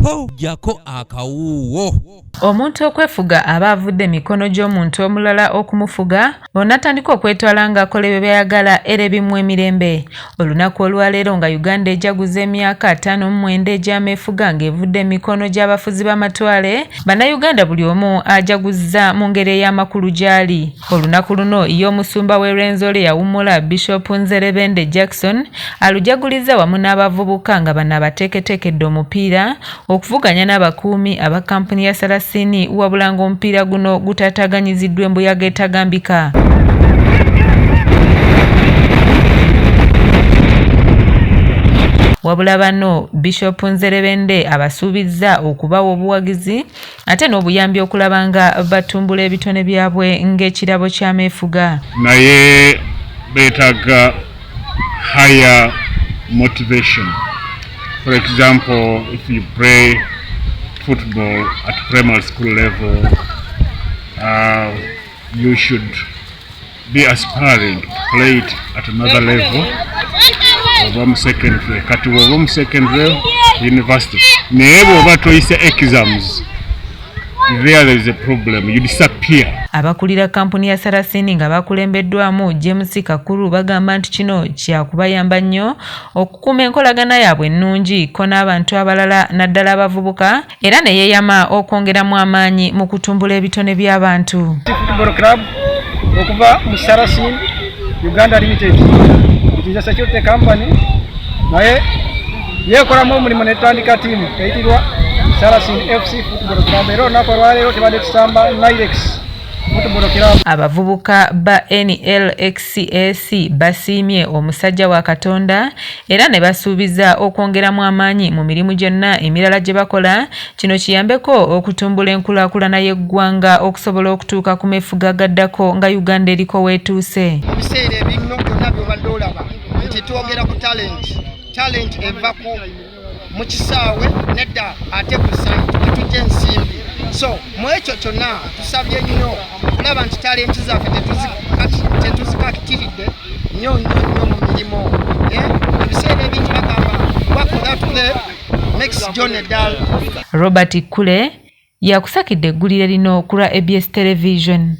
po jako akawuwo. Omuntu okwefuga aba avudde mikono gy'omuntu omulala okumufuga onatandika okwetwala ng'akola bye byayagala era ebimu emirembe. Olunaku olwaleero nga Uganda ejaguza emyaka 59 egy'amefuga ng'evudde mikono gy'abafuzi b'amatwale, bannayuganda buli omu ajaguza mu ngeri ey'amakulu gy'ali. Olunaku luno ye omusumba w'e Rwenzori yawummula Bishop Nzerebende Jackson alujaguliza wamu n'abavubuka nga bano abateeketeekedde omupiira okuvuganya n'abakuumi aba kampuni ya Sarasini wabula ng'omupiira guno gutataganyiziddwa embuyaga etagambika. Wabula bano Bishop Nzerebende abasuubizza okubawa obuwagizi ate n'obuyambi okulaba nga batumbula ebitone byabwe ng'ekirabo ky'amefuga. Naye beetaaga higher motivation. For example, if you play football at primary school level, you should be aspiring to play it at another level. Secondary, kati woba secondary university. Naye bw'oba toyise exams, there is a problem, you disappear. Abakulira kampuni ya Sarasini nga bakulembeddwamu James Kakuru bagamba nti kino kyakubayamba nnyo okukuuma enkolagana yaabwe ennungi ko n'abantu abalala naddala abavubuka era ne yeeyama okwongeramu amaanyi mu kutumbula ebitone by'abantu. Football club okuva mu Sarasini Uganda Limited. It is a security company. Naye yekolamu omulimu netandika tiimu eyitibwa Sarasini FC Football Club. Era olunaku olwaleero tebadde tusamba Nilex Football Club. Abavubuka ba NLXCS basiimye omusajja wa Katonda era ne basuubiza okwongeramu amaanyi mu mirimu gyonna emirala gye bakola, kino kiyambeko okutumbula enkulaakulana y'eggwanga okusobola okutuuka ku mefuga gaddako nga Uganda eriko weetuuse. Ebiseera ebimu byonna by'obadde olaba nti twogera ku talent eva mu kisaawe nedda ate ku sayiti netujja ensimbi. So mu ekyo kyonna tusabye nnyo okulaba nti talenti zaffe tetuzikakitiridde nnyo mu mirimu. Ebiseera ebingi bagamba work without play makes John a dull. Robert Kule yakusakidde eggulire lino ku lwa ABS Television.